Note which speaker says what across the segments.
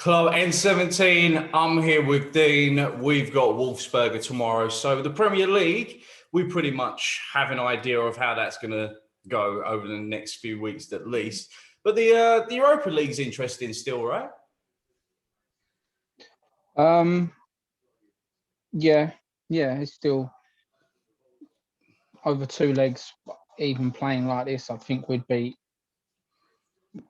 Speaker 1: Club N17, I'm here with Dean. We've got Wolfsberger tomorrow. So the Premier League, we pretty much have an idea of how that's going to go over the next few weeks at least. But the Europa League's interesting still, right?
Speaker 2: Yeah, it's still over two legs. Even playing like this, I think we'd beat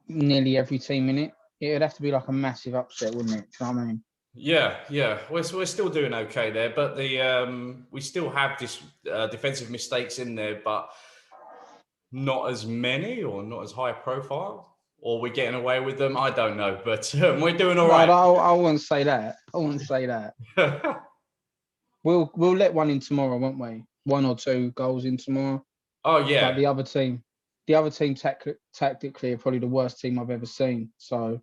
Speaker 2: nearly every team in it. It'd have to be like a massive upset, wouldn't it? Do you know what I mean?
Speaker 1: Yeah. We're still doing okay there, but we still have this defensive mistakes in there, but not as many or not as high profile. Or we're getting away with them. I don't know, but we're doing all right.
Speaker 2: I wouldn't say that. We'll let one in tomorrow, won't we? One or two goals in tomorrow.
Speaker 1: Oh yeah.
Speaker 2: But the other team tactically are probably the worst team I've ever seen. So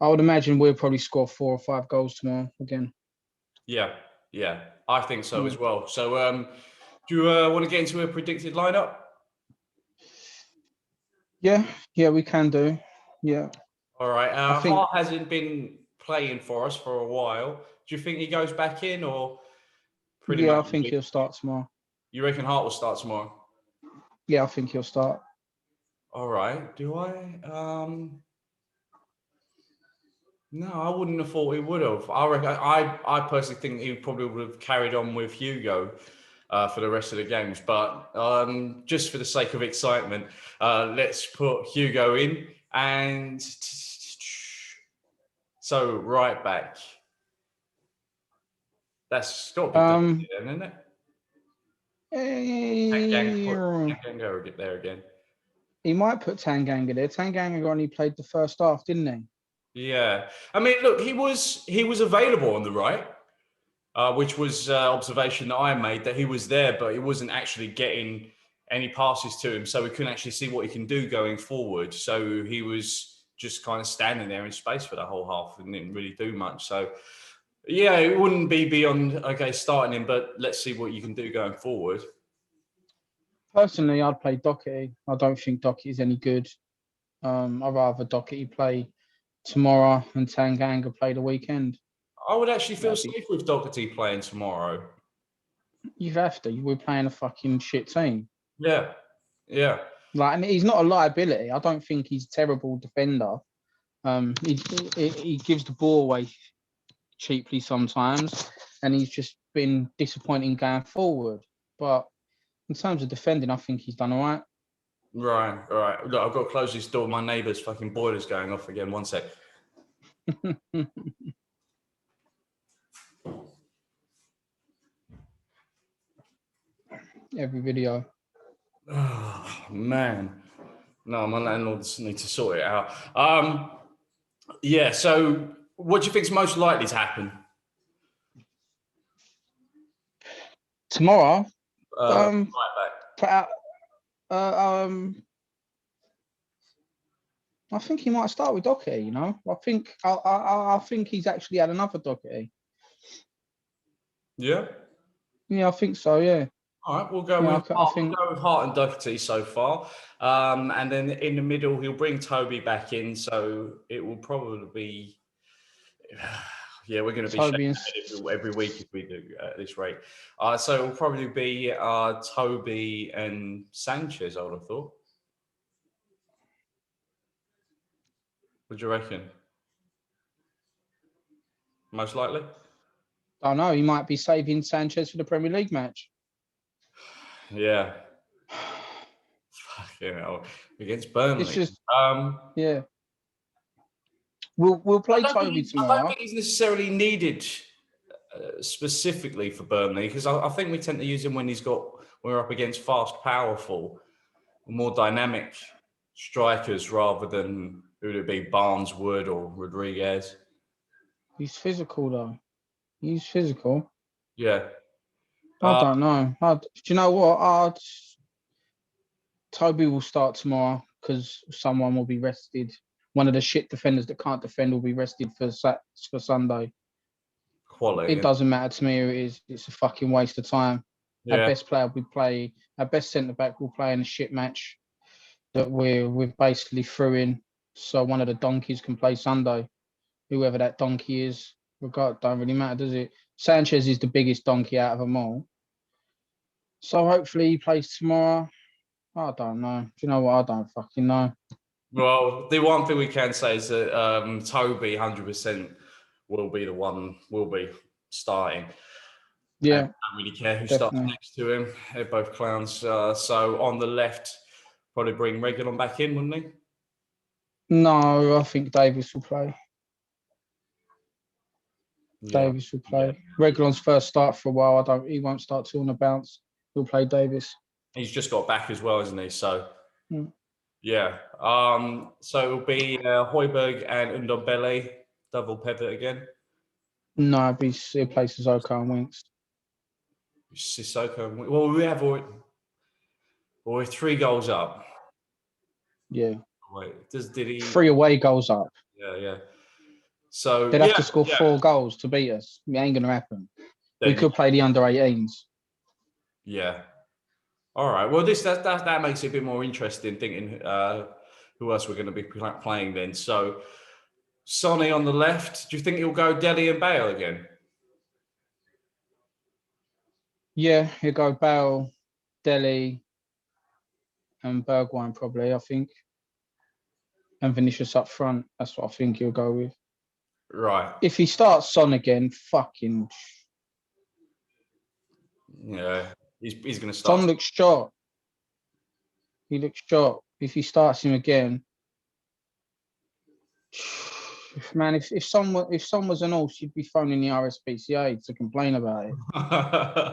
Speaker 2: I would imagine we'll probably score 4 or 5 goals tomorrow again.
Speaker 1: Yeah, I think so as well. So, do you want to get into a predicted lineup?
Speaker 2: Yeah, we can do. Yeah.
Speaker 1: All right. Hart hasn't been playing for us for a while. Do you think he goes back in, or pretty much?
Speaker 2: I think he'll start tomorrow.
Speaker 1: You reckon Hart will start tomorrow?
Speaker 2: Yeah, I think he'll start.
Speaker 1: All right. Do I? No, I wouldn't have thought he would have. I reckon. I personally think he probably would have carried on with Hugo for the rest of the games. But just for the sake of excitement, let's put Hugo in. And so right back. That's got to be done, isn't it? Tanganga get there again.
Speaker 2: He might put Tanganga there. Tanganga only played the first half, didn't he?
Speaker 1: Yeah. I mean, look, he was available on the right, which was observation that I made, that he was there, but he wasn't actually getting any passes to him. So we couldn't actually see what he can do going forward. So he was just kind of standing there in space for the whole half and didn't really do much. So, yeah, it wouldn't be beyond, okay, starting him, but let's see what you can do going forward.
Speaker 2: Personally, I'd play Doherty. I don't think Doherty is any good. I'd rather Doherty play tomorrow and Tanganga play the weekend.
Speaker 1: I would actually feel safe with Doherty playing tomorrow.
Speaker 2: You have to. We're playing a fucking shit team.
Speaker 1: Yeah.
Speaker 2: Like, and he's not a liability. I don't think he's a terrible defender. He gives the ball away cheaply sometimes, and he's just been disappointing going forward. But in terms of defending, I think he's done all right.
Speaker 1: Right. Look, I've got to close this door. My neighbour's fucking boiler's going off again. One sec.
Speaker 2: Every video.
Speaker 1: Oh, man. No, my landlords need to sort it out. Yeah, so what do you think's most likely to happen?
Speaker 2: Tomorrow?
Speaker 1: Right back.
Speaker 2: I think he might start with Doherty, you know? I think he's actually had another Doherty.
Speaker 1: Yeah?
Speaker 2: Yeah, I think so, yeah.
Speaker 1: All right, we'll go with Hart and Doherty so far. And then in the middle, he'll bring Toby back in. So it will probably be... Yeah, we're going to be shaking every week if we do at this rate. So it will probably be Toby and Sanchez, I would have thought. What do you reckon? Most likely?
Speaker 2: I don't know. He might be saving Sanchez for the Premier League match.
Speaker 1: Yeah. Fucking hell. Against Burnley.
Speaker 2: It's just, yeah. We'll play Toby tomorrow.
Speaker 1: I don't think he's necessarily needed specifically for Burnley, because I think we tend to use him when we're up against fast, powerful, more dynamic strikers rather than who would it be, Barnes, Wood, or Rodriguez.
Speaker 2: He's physical though. He's physical.
Speaker 1: Yeah.
Speaker 2: I don't know. Do you know what? Toby will start tomorrow because someone will be rested. One of the shit defenders that can't defend will be rested for Sunday.
Speaker 1: Quality.
Speaker 2: It doesn't matter to me who it is. It's a fucking waste of time. Yeah. Our best player our best centre back will play in a shit match that we've basically threw in, so one of the donkeys can play Sunday. whoever that donkey is. Don't really matter, does it? Sanchez is the biggest donkey out of them all. So hopefully he plays tomorrow. I don't know. Do you know what? I don't fucking know.
Speaker 1: Well, the one thing we can say is that Toby 100% will be starting.
Speaker 2: Yeah,
Speaker 1: And I don't really care who starts
Speaker 2: definitely.
Speaker 1: next to him. They're both clowns. So on the left, probably bring Reguilon back in, wouldn't he?
Speaker 2: No, I think Davis will play.
Speaker 1: Yeah.
Speaker 2: Davis will play. Reguilon's first start for a while. He won't start till on the bounce. He'll play Davis.
Speaker 1: He's just got back as well, isn't he? So,
Speaker 2: Mm.
Speaker 1: yeah. So it'll be Højbjerg and Ndombele, double pivot again.
Speaker 2: No, he'll play Sissoko and Winks.
Speaker 1: Sissoko. Well, we're 3 goals up.
Speaker 2: Yeah.
Speaker 1: Wait, did he?
Speaker 2: 3 away goals up.
Speaker 1: Yeah. So
Speaker 2: They'd have to score 4 goals to beat us. It ain't going to happen. We could play the under 18s.
Speaker 1: Yeah. All right. Well, that makes it a bit more interesting. Thinking who else we're going to be playing then. So Sonny on the left. Do you think he'll go Dele and Bale again?
Speaker 2: Yeah, he'll go Bale, Dele, and Bergwijn probably, I think. And Vinicius up front. That's what I think he'll go with.
Speaker 1: Right.
Speaker 2: If he starts Son again, fucking...
Speaker 1: Yeah. He's going to start.
Speaker 2: Son looks sharp. He looks sharp. If he starts him again... Man, if Son was an horse, you'd be phoning the RSPCA to complain about it.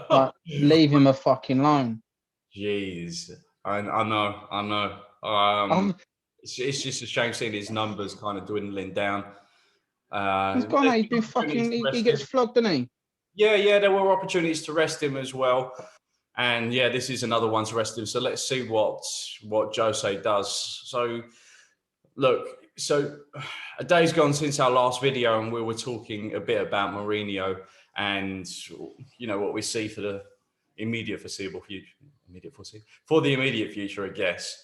Speaker 2: Like, leave him a fucking alone.
Speaker 1: Jeez. I know. It's just a shame seeing his numbers kind of dwindling down.
Speaker 2: He's gone out. He's been fucking... He gets flogged, doesn't he?
Speaker 1: Yeah, there were opportunities to rest him as well. And yeah, this is another one to rest him. So let's see what Jose does. So look, a day's gone since our last video, and we were talking a bit about Mourinho and what we see for the immediate foreseeable future. For the immediate future, I guess.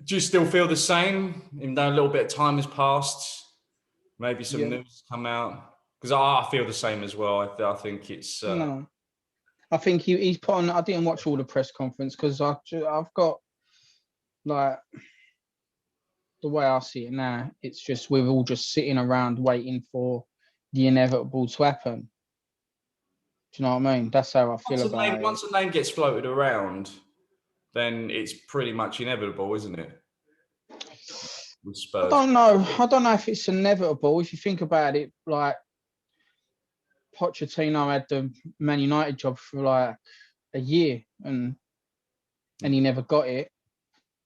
Speaker 1: Do you still feel the same, even though a little bit of time has passed? Maybe some news come out, because I feel the same as well. I think it's
Speaker 2: no. I think he's put on. I didn't watch all the press conference because I've got like the way I see it now. It's just we're all just sitting around waiting for the inevitable to happen. Do you know what I mean? That's how I feel about it.
Speaker 1: Once a name gets floated around, then it's pretty much inevitable, isn't it? With Spurs.
Speaker 2: I don't know if it's inevitable. If you think about it, like Pochettino had the Man United job for like a year and he never got it,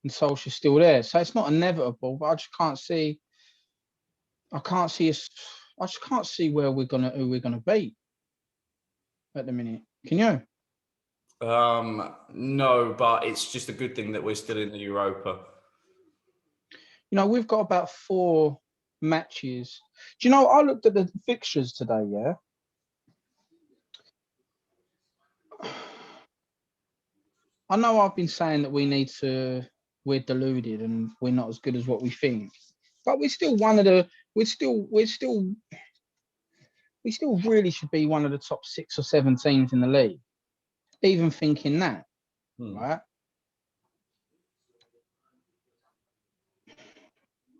Speaker 2: and Solskjaer's still there. So it's not inevitable, but I just can't see. I just can't see who we're gonna beat at the minute. Can you?
Speaker 1: No, but it's just a good thing that we're still in the Europa.
Speaker 2: We've got about 4 matches. Do you know, I looked at the fixtures today, yeah? I know I've been saying that we're deluded and we're not as good as what we think. But we're still we still really should be one of the top 6 or 7 teams in the league. Even thinking that, right?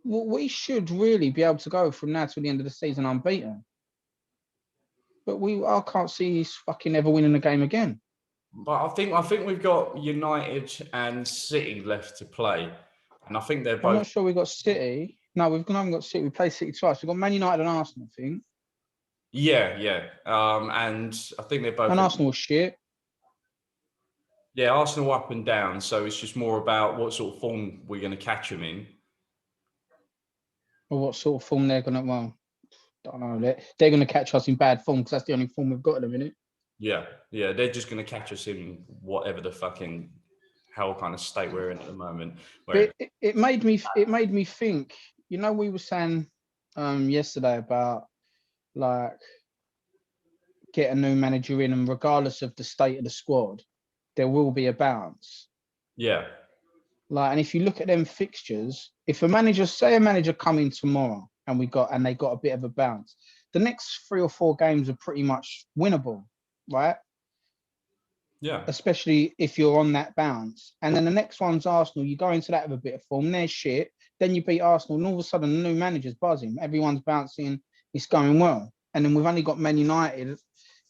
Speaker 2: Well, we should really be able to go from now to the end of the season unbeaten. But I can't see us fucking ever winning a game again.
Speaker 1: But I think we've got United and City left to play, and I think they're both.
Speaker 2: I'm not sure we've got City. No, we haven't got City. We played City twice. We've got Man United and Arsenal, I think.
Speaker 1: Yeah. And I think they're both.
Speaker 2: And Arsenal was shit.
Speaker 1: Yeah, Arsenal up and down. So it's just more about what sort of form we're going to catch them in.
Speaker 2: Or what sort of form they're going to, well, I don't know. They're going to catch us in bad form because that's the only form we've got at the minute.
Speaker 1: Yeah. They're just going to catch us in whatever the fucking hell kind of state we're in at the moment.
Speaker 2: But it made me think, we were saying yesterday about like get a new manager in, and regardless of the state of the squad, there will be a bounce.
Speaker 1: Yeah.
Speaker 2: And if you look at them fixtures, if a manager come in tomorrow and they got a bit of a bounce, the next 3 or 4 games are pretty much winnable, right?
Speaker 1: Yeah.
Speaker 2: Especially if you're on that bounce. And then the next one's Arsenal. You go into that with a bit of form, they're shit. Then you beat Arsenal, and all of a sudden the new manager's buzzing. Everyone's bouncing, it's going well. And then we've only got Man United.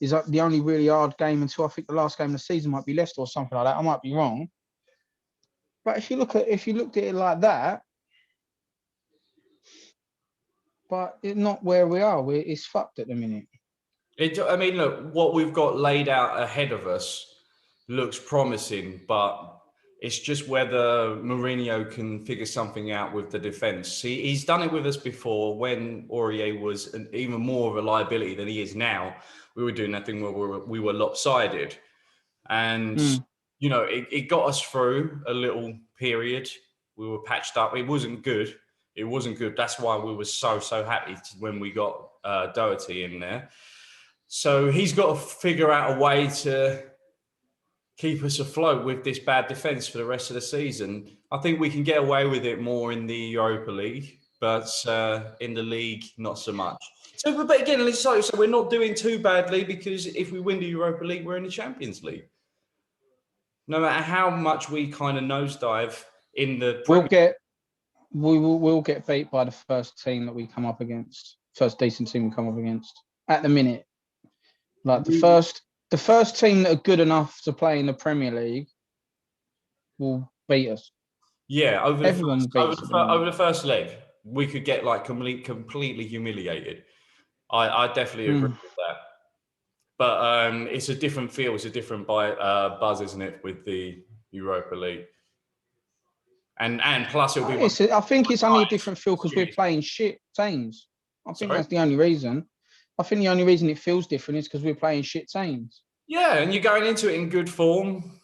Speaker 2: Is like the only really hard game until I think the last game of the season might be Leicester or something like that. I might be wrong. But if you looked at it like that, but it's not where we are. It's fucked at the minute.
Speaker 1: I mean, look, what we've got laid out ahead of us looks promising, but it's just whether Mourinho can figure something out with the defence. He's done it with us before when Aurier was even more of a liability than he is now. We were doing that thing where we were lopsided. And, you know, it got us through a little period. We were patched up. It wasn't good. It wasn't good. That's why we were so happy when we got Doherty in there. So he's got to figure out a way to keep us afloat with this bad defence for the rest of the season. I think we can get away with it more in the Europa League, but in the league, not so much. So, but again, so we're not doing too badly, because if we win the Europa League, we're in the Champions League. No matter how much we kind of nosedive in the Premier,
Speaker 2: we'll get beat by the first team that we come up against. First decent team we come up against at the minute. Like the first team that are good enough to play in the Premier League will beat us.
Speaker 1: Yeah, over
Speaker 2: the
Speaker 1: first leg, we could get like completely humiliated. I definitely agree with that. But it's a different feel, it's a different buzz, isn't it, with the Europa League? And plus it'll be.
Speaker 2: I think it's only a different feel because we're playing shit teams. I think that's the only reason. I think the only reason it feels different is because we're playing shit teams.
Speaker 1: Yeah, and you're going into it in good form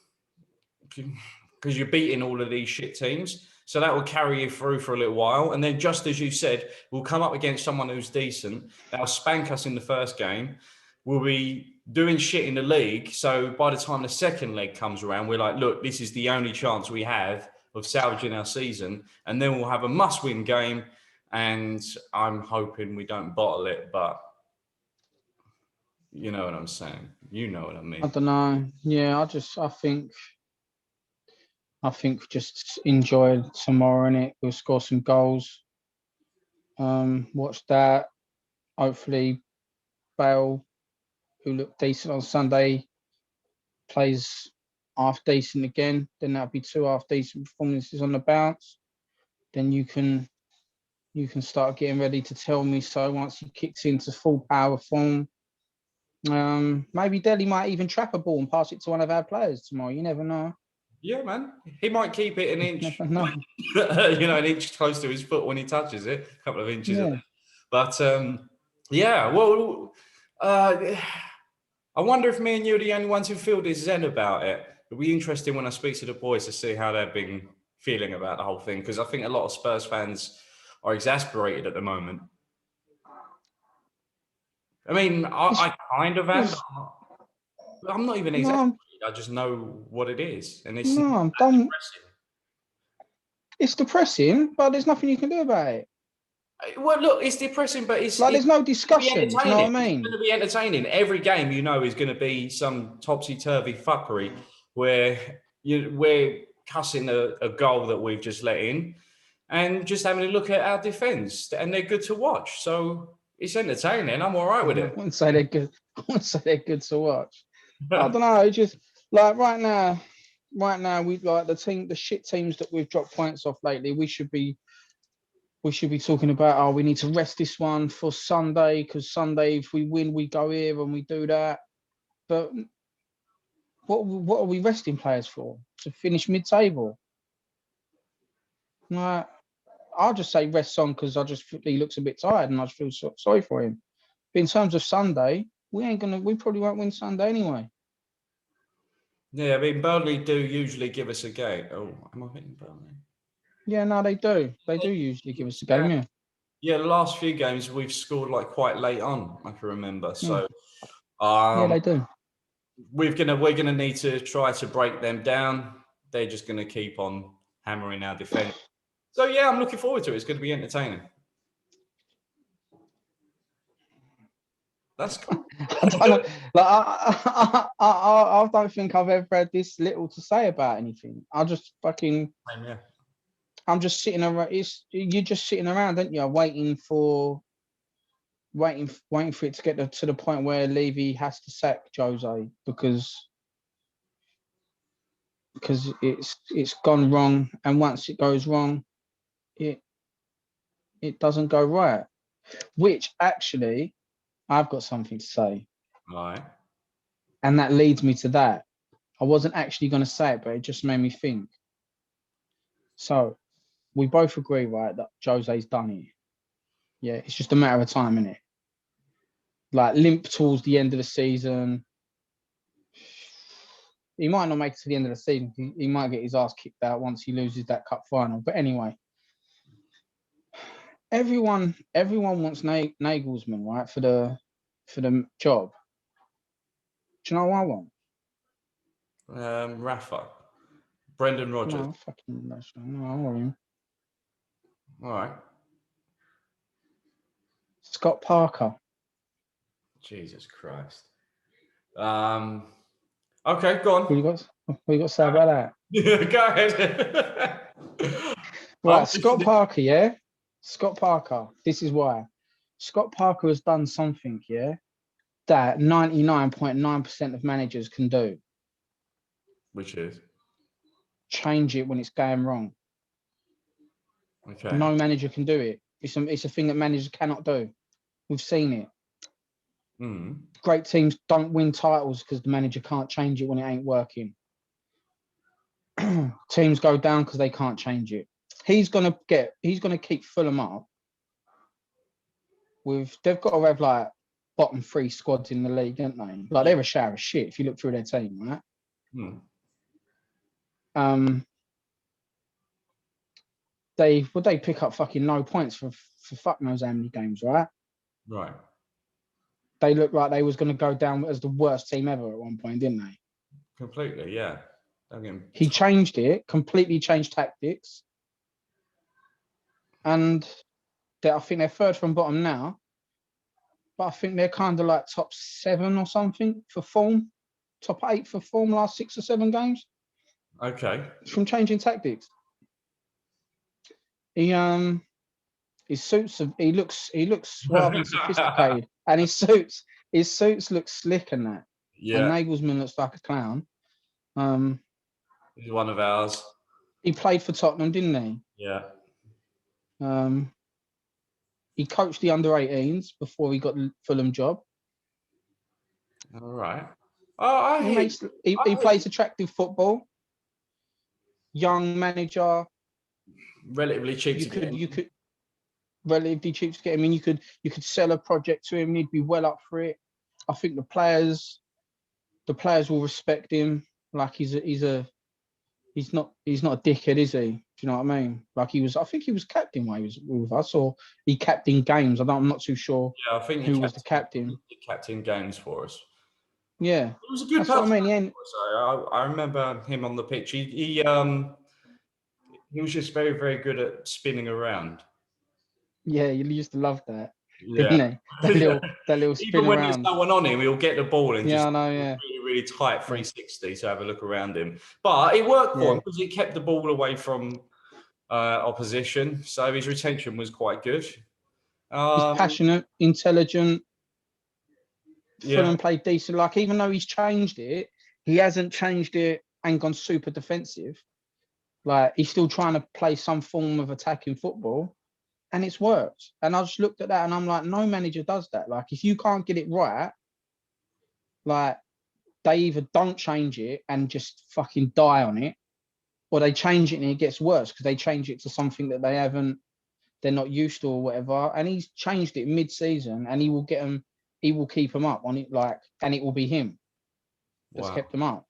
Speaker 1: because you're beating all of these shit teams. So that will carry you through for a little while. And then, just as you said, we'll come up against someone who's decent. They'll spank us in the first game. We'll be doing shit in the league. So by the time the second leg comes around, we're like, look, this is the only chance we have of salvaging our season. And then we'll have a must-win game. And I'm hoping we don't bottle it, but you know what I'm saying. You know what I mean.
Speaker 2: I don't know. Yeah, I think just enjoy tomorrow, innit? We'll score some goals. Watch that. Hopefully, Bale, who looked decent on Sunday, plays half decent again. Then that'll be 2 half decent performances on the bounce. Then you can start getting ready to tell me so once he kicks into full power form. Maybe Delhi might even trap a ball and pass it to one of our players tomorrow. You never know.
Speaker 1: Yeah, man. He might keep it an inch,
Speaker 2: no.
Speaker 1: an inch close to his foot when he touches it, a couple of inches. Yeah. But, yeah, well, I wonder if me and you are the only ones who feel this zen about it. It'll be interesting when I speak to the boys to see how they've been feeling about the whole thing, because I think a lot of Spurs fans are exasperated at the moment. I mean, I kind of am. I'm not even exasperated. I just know what it is, and it's depressing.
Speaker 2: It's depressing, but there's nothing you can do about it.
Speaker 1: Well, look, it's depressing, but it's
Speaker 2: like there's no discussion. You know what I mean?
Speaker 1: It's going to be entertaining. Every game, is going to be some topsy-turvy fuckery where we're cussing a goal that we've just let in, and just having a look at our defence, and they're good to watch. So it's entertaining. I'm all right with it.
Speaker 2: I wouldn't say they're good. I wouldn't say they're good to watch. I don't know. It's just like right now, we like the shit teams that we've dropped points off lately. We should be talking about, we need to rest this one for Sunday, because Sunday, if we win, we go here and we do that. But what are we resting players for? To finish mid-table? Like, I'll just say rest Son, because he looks a bit tired and I just feel sorry for him. But in terms of Sunday, we probably won't win Sunday anyway.
Speaker 1: Yeah, I mean, Burnley do usually give us a game. Oh, am I hitting Burnley?
Speaker 2: Yeah, no, they do. They do usually give us a game, yeah.
Speaker 1: Yeah, the last few games we've scored like quite late on, I can remember. So,
Speaker 2: yeah, they do.
Speaker 1: We're gonna need to try to break them down. They're just gonna keep on hammering our defence. So yeah, I'm looking forward to it. It's going to be entertaining. That's cool.
Speaker 2: I don't know. Like, I don't think I've ever had this little to say about anything. I just fucking.
Speaker 1: Same, yeah.
Speaker 2: I'm just sitting around. You're just sitting around, aren't you? Waiting for it to get to the point where Levy has to sack Jose because it's gone wrong, and once it goes wrong, it doesn't go right. Which actually, I've got something to say,
Speaker 1: All right.
Speaker 2: and that leads me to that. I wasn't actually going to say it, but it just made me think. So we both agree, right, that Jose's done it. Yeah, it's just a matter of time, isn't it? Like limp towards the end of the season. He might not make it to the end of the season. He might get his ass kicked out once he loses that cup final. But anyway, everyone wants Nagelsmann, right, for the job. Do you know what I want?
Speaker 1: Rafa. Brendan Rodgers.
Speaker 2: No, fucking no, I want him.
Speaker 1: All right.
Speaker 2: Scott Parker.
Speaker 1: Jesus Christ. Okay, go on.
Speaker 2: What you got to say about that?
Speaker 1: Yeah, go ahead.
Speaker 2: Right, Scott Parker, yeah? Scott Parker. This is why. Scott Parker has done something, yeah, that 99.9% of managers can do.
Speaker 1: Which is?
Speaker 2: Change it when it's going wrong.
Speaker 1: Okay.
Speaker 2: No manager can do it. It's a thing that managers cannot do. We've seen it. Great teams don't win titles because the manager can't change it when it ain't working. Teams go down because they can't change it. He's gonna keep Fulham up. They've got to have like bottom 3 squads in the league, don't they? Like they're a shower of shit if you look through their team, right? They pick up fucking no points for fuck knows how many games, right?
Speaker 1: Right.
Speaker 2: They looked like they was going to go down as the worst team ever at one point, didn't they?
Speaker 1: Completely, yeah.
Speaker 2: He changed it, completely changed tactics. And I think they're third from bottom now. But I think they're kind of like top 7 or something for form. Top 8 for form last 6 or 7 games.
Speaker 1: Okay.
Speaker 2: From changing tactics. His suits he looks rather sophisticated. And his suits look slick and that.
Speaker 1: Yeah.
Speaker 2: And Nagelsmann looks like a clown.
Speaker 1: He's one of ours.
Speaker 2: He played for Tottenham, didn't he?
Speaker 1: Yeah.
Speaker 2: He coached the under-18s before he got the Fulham job.
Speaker 1: All right. Oh,
Speaker 2: he plays attractive football. Young manager.
Speaker 1: Relatively cheap to get.
Speaker 2: You could relatively cheap to get him in. You could sell a project to him. He'd be well up for it. I think the players will respect him. Like he's not a dickhead, is he? Do you know what I mean? Like I think he was captain while he was with us, or he captained games. I'm not too sure.
Speaker 1: Yeah, I think
Speaker 2: who was the captain.
Speaker 1: He captained games for us.
Speaker 2: Yeah,
Speaker 1: it was a good.
Speaker 2: That's what I mean.
Speaker 1: I remember him on the pitch. He was just very, very good at spinning around.
Speaker 2: Yeah, you used to love that, didn't he? That little spin
Speaker 1: Even when
Speaker 2: around.
Speaker 1: there's no one on him, he'll get the ball and just
Speaker 2: I know, yeah.
Speaker 1: really, really tight 360 to have a look around him. But it worked for him because he kept the ball away from opposition, so his retention was quite good.
Speaker 2: He's passionate, intelligent. Fulham played decent. Like even though he's changed it, he hasn't changed it and gone super defensive. Like he's still trying to play some form of attacking football, and it's worked. And I just looked at that and I'm like, no manager does that. Like if you can't get it right, like they either don't change it and just fucking die on it, or they change it and it gets worse because they change it to something that they're not used to or whatever. And he's changed it mid-season, and he will get them. He will keep them up on it, and it will be him that's kept them up.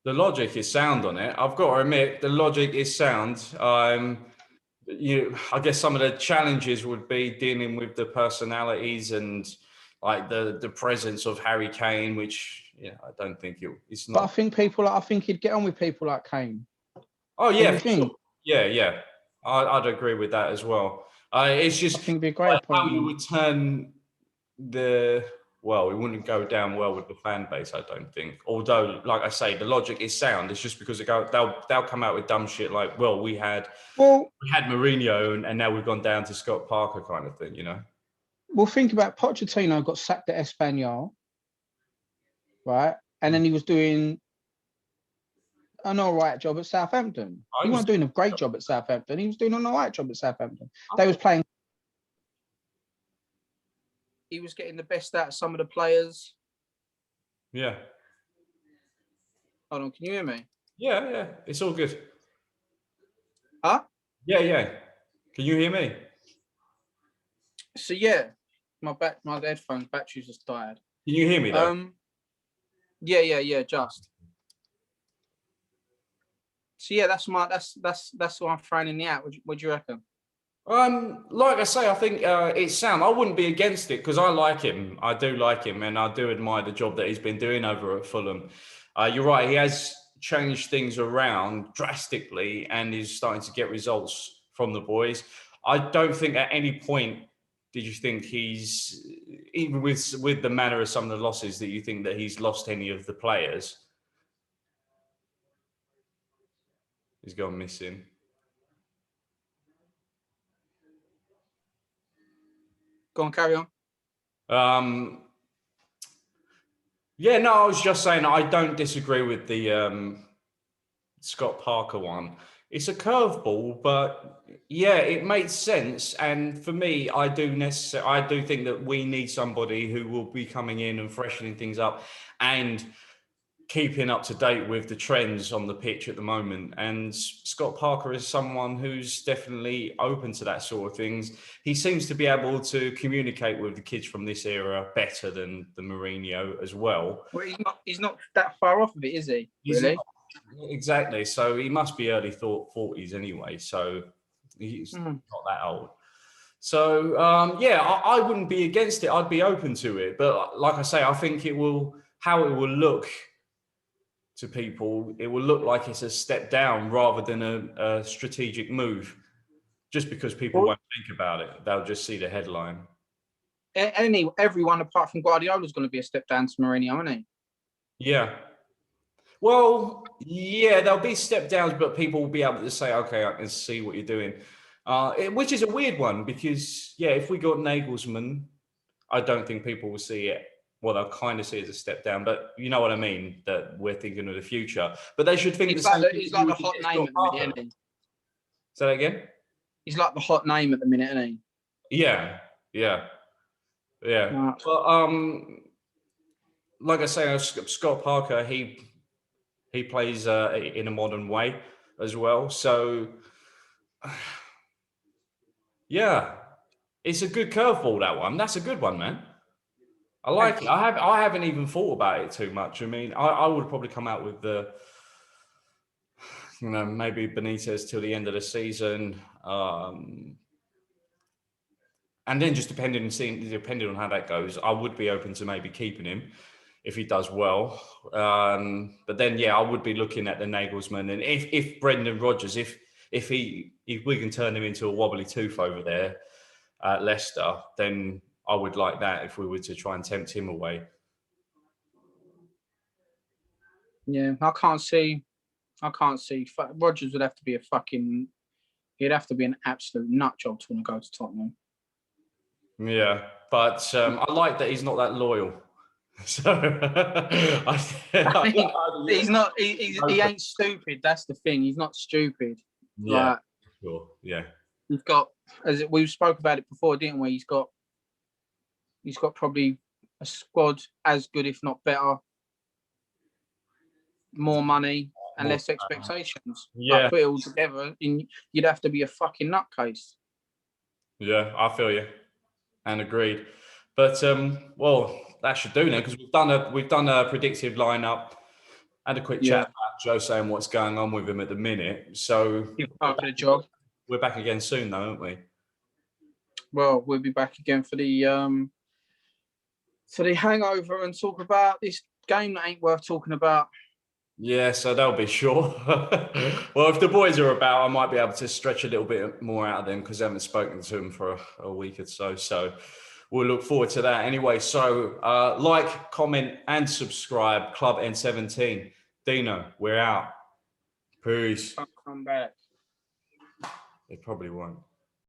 Speaker 1: The logic is sound on it. I've got to admit, the logic is sound. I guess some of the challenges would be dealing with the personalities and like the presence of Harry Kane, which I don't think it's not.
Speaker 2: But I think he'd get on with people like Kane.
Speaker 1: Oh yeah, for sure. Yeah. I'd agree with that as well. It's
Speaker 2: I
Speaker 1: just
Speaker 2: think it'd be a great
Speaker 1: how you
Speaker 2: appointment.
Speaker 1: would turn the well, it wouldn't go down well with the fan base, I don't think. Although, like I say, the logic is sound. It's just because they'll come out with dumb shit like, well,
Speaker 2: Well,
Speaker 1: we had Mourinho and now we've gone down to Scott Parker kind of thing, you know?
Speaker 2: we'll think about Pochettino got sacked at Espanyol, right? And then he was doing an all right job at Southampton.
Speaker 1: I
Speaker 2: He
Speaker 1: was,
Speaker 2: wasn't doing a great job at Southampton. He was doing an all right job at Southampton.
Speaker 1: I
Speaker 2: They was
Speaker 1: thought-
Speaker 2: playing. He was getting the best out of some of the players.
Speaker 1: yeah,
Speaker 2: Hold on, can you hear me?
Speaker 1: yeah, it's all good.
Speaker 2: Huh?
Speaker 1: Yeah. Can you hear me?
Speaker 2: So yeah, my headphones batteries just died.
Speaker 1: Can you hear me though?
Speaker 2: Yeah, just. So yeah, that's what I'm throwing in the out. What do you reckon?
Speaker 1: Like I say, I think it's sound. I wouldn't be against it because I like him. I do like him, and I do admire the job that he's been doing over at Fulham. You're right; he has changed things around drastically, and is starting to get results from the boys. I don't think at any point did you think he's even with the manner of some of the losses that you think that he's lost any of the players. He's gone missing.
Speaker 2: Go on, carry on.
Speaker 1: Um, Yeah, no, I was just saying I don't disagree with the Scott Parker one. It's a curveball, but yeah, it makes sense. And for me, I do think that we need somebody who will be coming in and freshening things up and keeping up to date with the trends on the pitch at the moment. And Scott Parker is someone who's definitely open to that sort of things. He seems to be able to communicate with the kids from this era better than the Mourinho as well.
Speaker 2: Well, he's not that far off of it, is he?
Speaker 1: He's
Speaker 2: Really?
Speaker 1: not, exactly. So he must be early 40s anyway. So he's not that old. So yeah, I wouldn't be against it. I'd be open to it. But like I say, I think how it will look to people, it will look like it's a step down rather than a strategic move. Just because people
Speaker 2: Well,
Speaker 1: won't think about it, they'll just see the headline.
Speaker 2: everyone apart from Guardiola's going to be a step down to Mourinho, isn't he?
Speaker 1: Yeah. Well, yeah, there'll be step downs, but people will be able to say, okay, I can see what you're doing. Which is a weird one because, yeah, if we got Nagelsmann, I don't think people will see it. Well, they'll kind of see it as a step down, but you know what I mean, that we're thinking of the future. But they should think
Speaker 2: He's
Speaker 1: the
Speaker 2: like
Speaker 1: same.
Speaker 2: he's like the hot name at the minute, isn't he?
Speaker 1: Say that again?
Speaker 2: He's like the hot name at the minute, isn't he?
Speaker 1: Yeah.
Speaker 2: Right.
Speaker 1: But like I say, Scott Parker, he plays in a modern way as well. So yeah, it's a good curveball, that one. That's a good one, man. I like it. I haven't even thought about it too much. I mean, I would probably come out with maybe Benitez till the end of the season. And then just depending on how that goes, I would be open to maybe keeping him if he does well. But then, yeah, I would be looking at the Nagelsmann, and if Brendan Rodgers, if we can turn him into a wobbly tooth over there at Leicester, then I would like that if we were to try and tempt him away.
Speaker 2: Yeah, I can't see. Rodgers would have to be he'd have to be an absolute nut job to want to go to Tottenham.
Speaker 1: Yeah, but I like that he's not that loyal. So
Speaker 2: He's not. He ain't stupid. That's the thing. He's not stupid.
Speaker 1: Yeah,
Speaker 2: Like,
Speaker 1: sure. Yeah,
Speaker 2: he's got, we spoke about it before, didn't we? He's got probably a squad as good, if not better, more money and less expectations.
Speaker 1: Yeah.
Speaker 2: Like, put it all together, you'd have to be a fucking nutcase.
Speaker 1: Yeah, I feel you, and agreed. But well, that should do now because we've done a predictive lineup. Had a quick chat about Joe saying what's going on with him at the minute. So
Speaker 2: You're part of the job.
Speaker 1: we're back again soon, though, aren't we?
Speaker 2: Well, we'll be back again for the hangover and talk about this game that ain't worth talking about.
Speaker 1: Yeah, so they'll be sure. Well, if the boys are about, I might be able to stretch a little bit more out of them because I haven't spoken to them for a week or so. So we'll look forward to that. Anyway, so like, comment, and subscribe. Club N17. Dino, we're out. Peace.
Speaker 2: Come back.
Speaker 1: They probably won't.